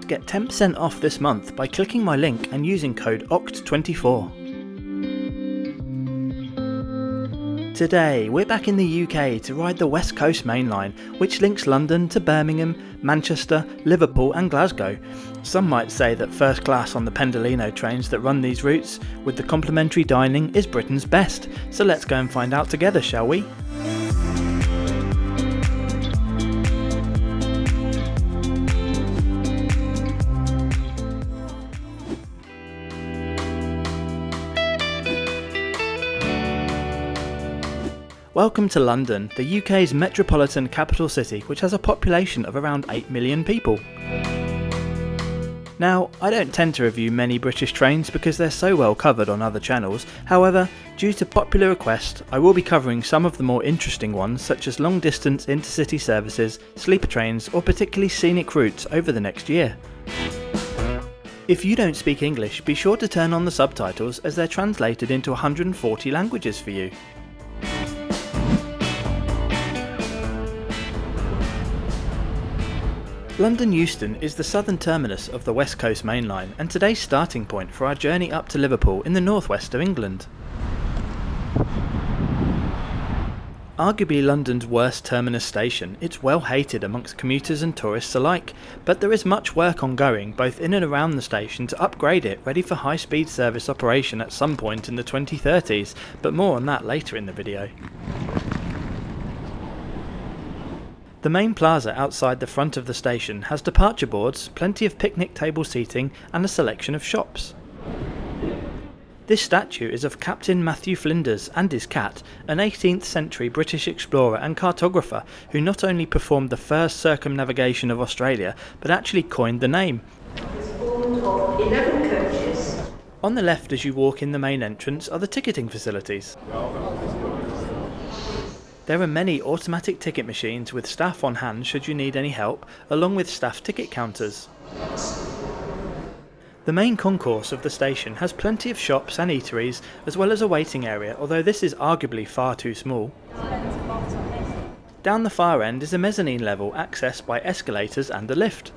Get 10% off this month by clicking my link and using code OCT24. Today, we're back in the UK to ride the West Coast Main Line, which links London to Birmingham, Manchester, Liverpool and Glasgow. Some might say that first class on the Pendolino trains that run these routes, with the complimentary dining, is Britain's best. So let's go and find out together, shall we? Welcome to London, the UK's metropolitan capital city, which has a population of around 8 million people. Now, I don't tend to review many British trains because they're so well covered on other channels. However, due to popular request, I will be covering some of the more interesting ones, such as long distance intercity services, sleeper trains or particularly scenic routes over the next year. If you don't speak English, be sure to turn on the subtitles as they're translated into 140 languages for you. London Euston is the southern terminus of the West Coast Main Line and today's starting point for our journey up to Liverpool in the northwest of England. Arguably London's worst terminus station, it's well hated amongst commuters and tourists alike, but there is much work ongoing both in and around the station to upgrade it ready for high-speed service operation at some point in the 2030s, but more on that later in the video. The main plaza outside the front of the station has departure boards, plenty of picnic table seating and a selection of shops. This statue is of Captain Matthew Flinders and his cat, an 18th century British explorer and cartographer who not only performed the first circumnavigation of Australia but actually coined the name. It's formed of 11 coaches. On the left as you walk in the main entrance are the ticketing facilities. There are many automatic ticket machines with staff on hand should you need any help, along with staff ticket counters. The main concourse of the station has plenty of shops and eateries, as well as a waiting area, although this is arguably far too small. Down the far end is a mezzanine level accessed by escalators and a lift.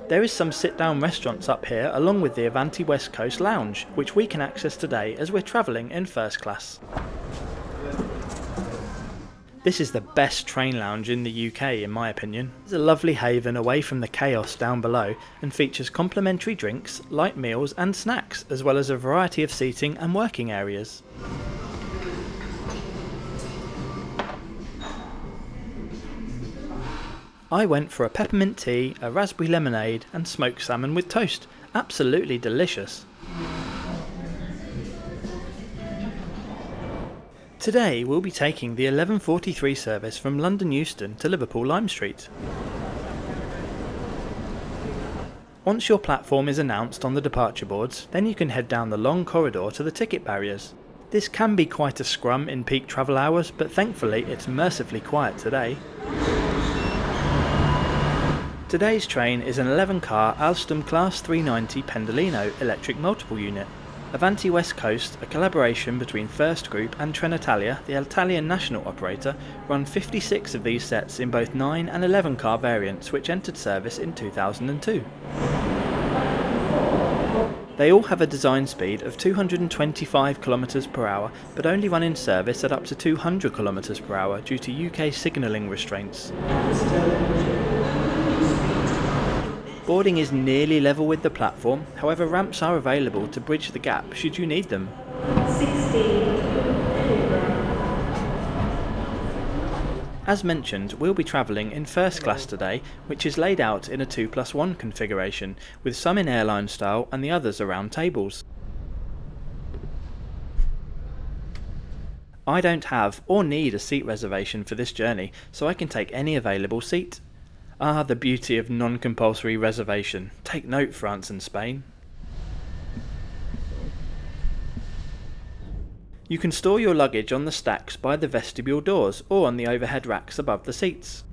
There is some sit-down restaurants up here along with the Avanti West Coast lounge, which we can access today as we're travelling in first class. This is the best train lounge in the UK in my opinion. It's a lovely haven away from the chaos down below and features complimentary drinks, light meals and snacks, as well as a variety of seating and working areas. I went for a peppermint tea, a raspberry lemonade and smoked salmon with toast. Absolutely delicious. Today we'll be taking the 11:43 service from London Euston to Liverpool Lime Street. Once your platform is announced on the departure boards, then you can head down the long corridor to the ticket barriers. This can be quite a scrum in peak travel hours, but thankfully it's mercifully quiet today. Today's train is an 11-car Alstom Class 390 Pendolino electric multiple unit. Avanti West Coast, a collaboration between First Group and Trenitalia, the Italian national operator, run 56 of these sets in both 9 and 11-car variants which entered service in 2002. They all have a design speed of 225 km per hour, but only run in service at up to 200 km per hour due to UK signalling restraints. Boarding is nearly level with the platform, however ramps are available to bridge the gap should you need them. 16. As mentioned, we'll be travelling in first class today, which is laid out in a 2+1 configuration, with some in airline style and the others around tables. I don't have or need a seat reservation for this journey, so I can take any available seat. Ah, the beauty of non-compulsory reservation. Take note, France and Spain. You can store your luggage on the stacks by the vestibule doors or on the overhead racks above the seats.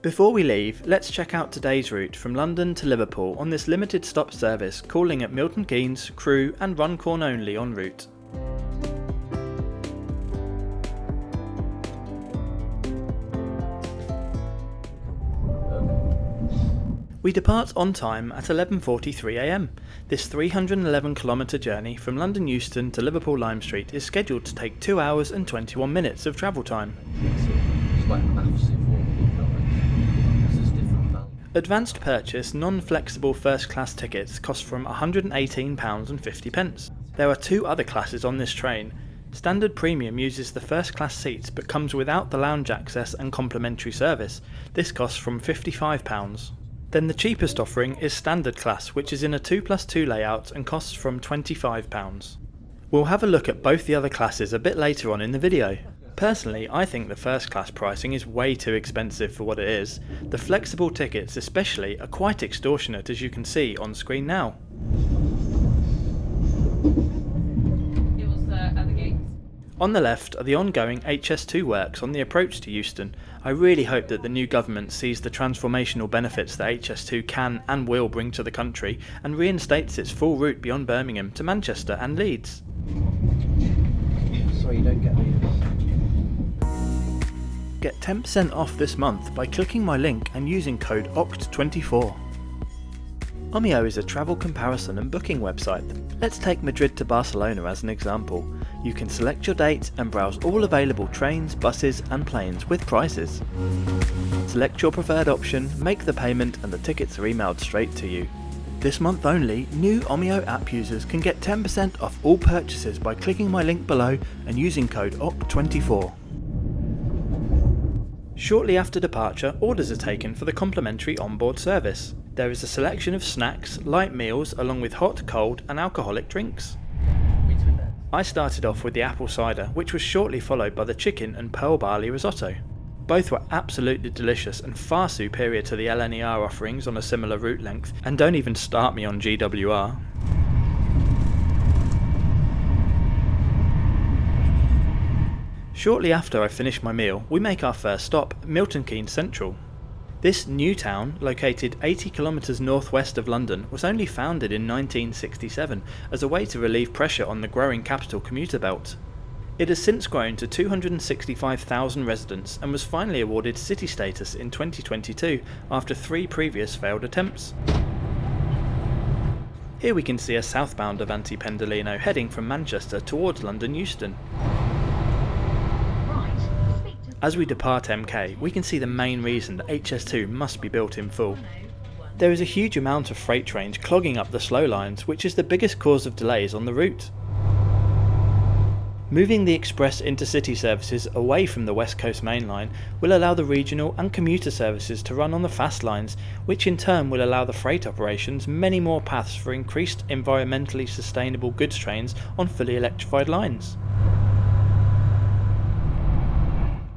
Before we leave, let's check out today's route from London to Liverpool on this limited stop service calling at Milton Keynes, Crewe and Runcorn only en route. We depart on time at 11:43 am. This 311km journey from London Euston to Liverpool Lime Street is scheduled to take 2 hours and 21 minutes of travel time. It's like massive Advanced purchase non-flexible first class tickets cost from £118.50. There are 2 other classes on this train. Standard Premium uses the first class seats but comes without the lounge access and complimentary service. This costs from £55. Then the cheapest offering is Standard Class, which is in a 2+2 layout and costs from £25. We'll have a look at both the other classes a bit later on in the video. Personally, I think the first class pricing is way too expensive for what it is. The flexible tickets especially are quite extortionate, as you can see on screen now. It was at the gates. On the left are the ongoing HS2 works on the approach to Euston. I really hope that the new government sees the transformational benefits that HS2 can and will bring to the country and reinstates its full route beyond Birmingham to Manchester and Leeds. Sorry, you don't get these. Get 10% off this month by clicking my link and using code OCT24. Omio is a travel comparison and booking website. Let's take Madrid to Barcelona as an example. You can select your date and browse all available trains, buses and planes with prices. Select your preferred option, make the payment and the tickets are emailed straight to you. This month only, new Omio app users can get 10% off all purchases by clicking my link below and using code OCT24. Shortly after departure, orders are taken for the complimentary onboard service. There is a selection of snacks, light meals, along with hot, cold and alcoholic drinks. I started off with the apple cider, which was shortly followed by the chicken and pearl barley risotto. Both were absolutely delicious and far superior to the LNER offerings on a similar route length, and don't even start me on GWR. Shortly after I finish my meal, we make our first stop, Milton Keynes Central. This new town, located 80 kilometres northwest of London, was only founded in 1967 as a way to relieve pressure on the growing capital commuter belt. It has since grown to 265,000 residents and was finally awarded city status in 2022 after 3 previous failed attempts. Here we can see a southbound Avanti Pendolino heading from Manchester towards London Euston. As we depart MK, we can see the main reason that HS2 must be built in full. There is a huge amount of freight trains clogging up the slow lines, which is the biggest cause of delays on the route. Moving the express intercity services away from the West Coast main line will allow the regional and commuter services to run on the fast lines, which in turn will allow the freight operations many more paths for increased environmentally sustainable goods trains on fully electrified lines.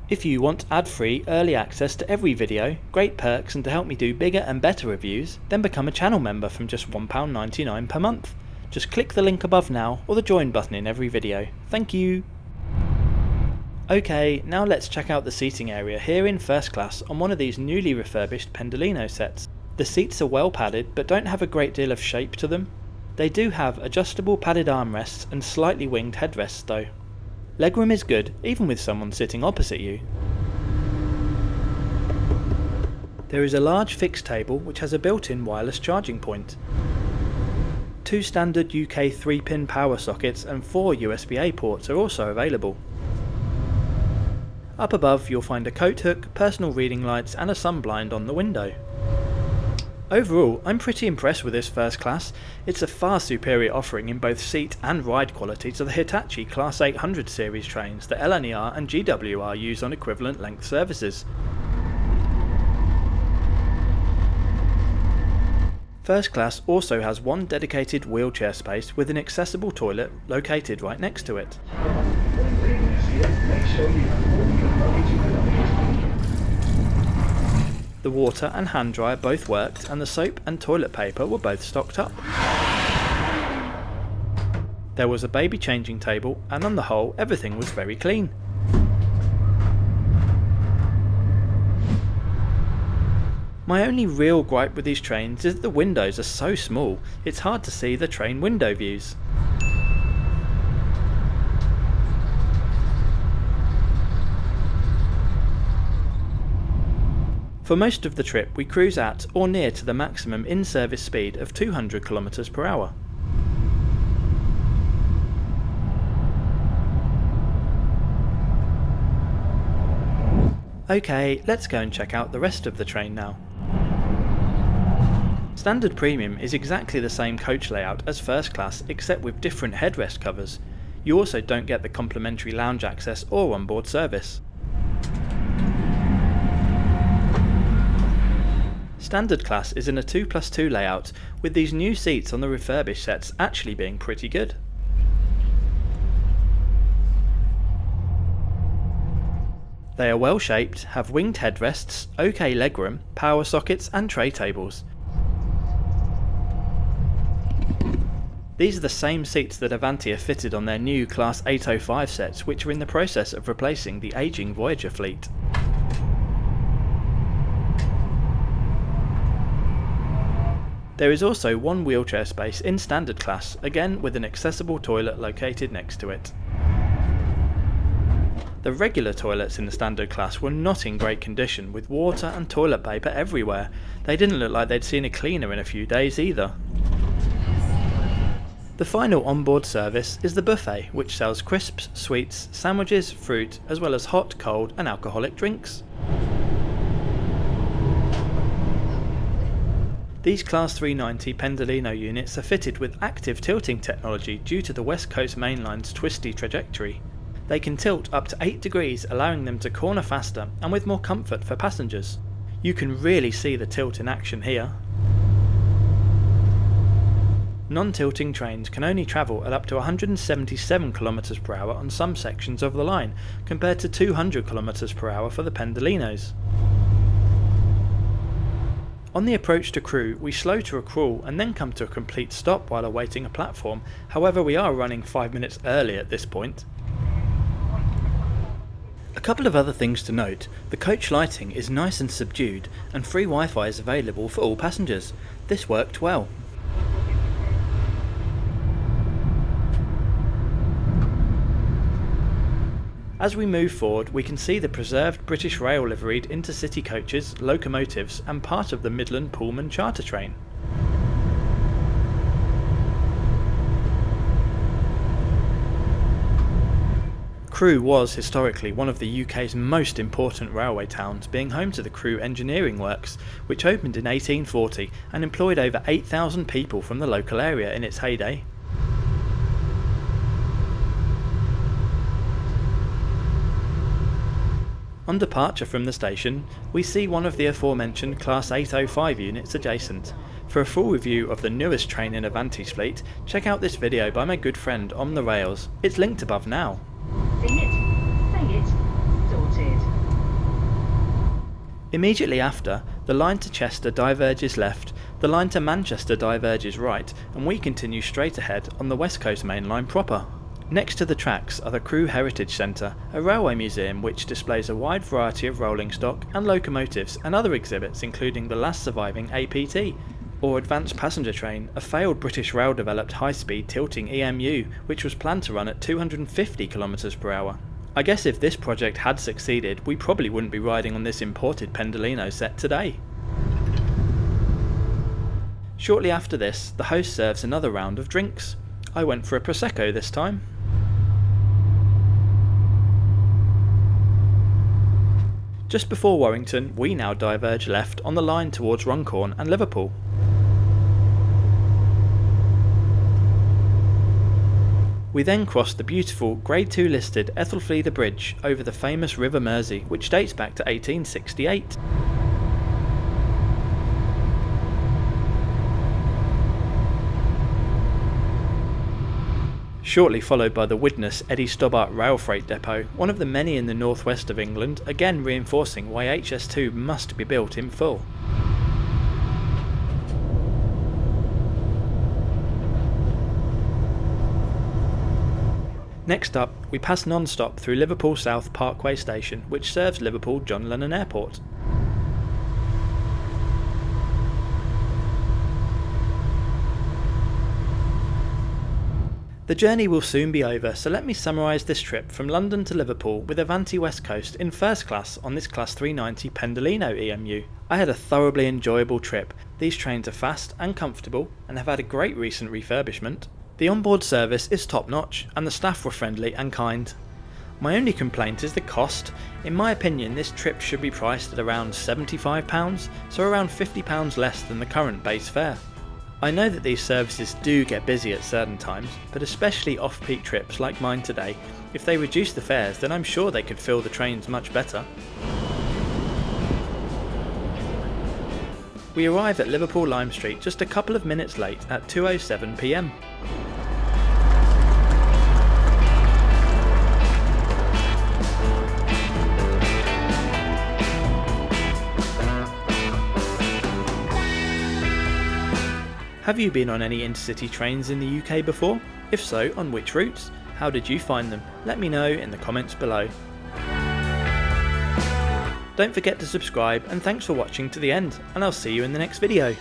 If you want ad-free early access to every video, great perks and to help me do bigger and better reviews, then become a channel member from just £1.99 per month. Just click the link above now or the join button in every video. Thank you! Okay, now let's check out the seating area here in first class on one of these newly refurbished Pendolino sets. The seats are well padded but don't have a great deal of shape to them. They do have adjustable padded armrests and slightly winged headrests though. Legroom is good, even with someone sitting opposite you. There is a large fixed table which has a built-in wireless charging point. 2 standard UK 3-pin power sockets and 4 USB-A ports are also available. Up above you'll find a coat hook, personal reading lights and a sunblind on the window. Overall, I'm pretty impressed with this first class. It's a far superior offering in both seat and ride quality to the Hitachi Class 800 series trains that LNER and GWR use on equivalent length services. First class also has one dedicated wheelchair space with an accessible toilet located right next to it. The water and hand dryer both worked and the soap and toilet paper were both stocked up. There was a baby changing table and on the whole everything was very clean. My only real gripe with these trains is that the windows are so small, it's hard to see the train window views. For most of the trip we cruise at or near to the maximum in-service speed of 200 km per hour. Okay, let's go and check out the rest of the train now. Standard Premium is exactly the same coach layout as First Class except with different headrest covers. You also don't get the complimentary lounge access or onboard service. Standard Class is in a 2+2 layout, with these new seats on the refurbished sets actually being pretty good. They are well shaped, have winged headrests, OK legroom, power sockets and tray tables. These are the same seats that Avanti have fitted on their new Class 805 sets, which are in the process of replacing the ageing Voyager fleet. There is also one wheelchair space in Standard Class, again with an accessible toilet located next to it. The regular toilets in the Standard Class were not in great condition, with water and toilet paper everywhere. They didn't look like they'd seen a cleaner in a few days either. The final onboard service is the buffet, which sells crisps, sweets, sandwiches, fruit, as well as hot, cold and alcoholic drinks. These Class 390 Pendolino units are fitted with active tilting technology due to the West Coast main line's twisty trajectory. They can tilt up to 8 degrees, allowing them to corner faster and with more comfort for passengers. You can really see the tilt in action here. Non-tilting trains can only travel at up to 177 km per hour on some sections of the line, compared to 200 km per hour for the Pendolinos. On the approach to Crewe, we slow to a crawl and then come to a complete stop while awaiting a platform. However, we are running 5 minutes early at this point. A couple of other things to note: the coach lighting is nice and subdued, and free Wi-Fi is available for all passengers. This worked well. As we move forward, we can see the preserved British Rail liveried Intercity coaches, locomotives and part of the Midland Pullman charter train. Crewe was historically one of the UK's most important railway towns, being home to the Crewe Engineering Works, which opened in 1840 and employed over 8,000 people from the local area in its heyday. On departure from the station, we see one of the aforementioned Class 805 units adjacent. For a full review of the newest train in Avanti's fleet, check out this video by my good friend On The Rails. It's linked above now. Sing it, say it, sorted. Immediately after, the line to Chester diverges left, the line to Manchester diverges right, and we continue straight ahead on the West Coast main line proper. Next to the tracks are the Crewe Heritage Centre, a railway museum which displays a wide variety of rolling stock and locomotives and other exhibits including the last surviving APT, or Advanced Passenger Train, a failed British Rail developed high-speed tilting EMU which was planned to run at 250 km per hour. I guess if this project had succeeded, we probably wouldn't be riding on this imported Pendolino set today. Shortly after this, the host serves another round of drinks. I went for a Prosecco this time. Just before Warrington, we now diverge left on the line towards Runcorn and Liverpool. We then crossed the beautiful Grade 2 listed Ethelfleda Bridge over the famous River Mersey, which dates back to 1868. Shortly followed by the Widnes Eddie Stobbart Rail Freight Depot, one of the many in the northwest of England, again reinforcing why HS2 must be built in full. Next up, we pass Nonstop through Liverpool South Parkway Station, which serves Liverpool John Lennon Airport. The journey will soon be over, so let me summarise this trip from London to Liverpool with Avanti West Coast in first class on this Class 390 Pendolino EMU. I had a thoroughly enjoyable trip. These trains are fast and comfortable and have had a great recent refurbishment. The onboard service is top notch and the staff were friendly and kind. My only complaint is the cost. In my opinion, this trip should be priced at around £75, so around £50 less than the current base fare. I know that these services do get busy at certain times, but especially off-peak trips like mine today, if they reduce the fares then I'm sure they could fill the trains much better. We arrive at Liverpool Lime Street just a couple of minutes late at 2:07 PM. Have you been on any Intercity trains in the UK before? If so, on which routes? How did you find them? Let me know in the comments below. Don't forget to subscribe and thanks for watching to the end, and I'll see you in the next video.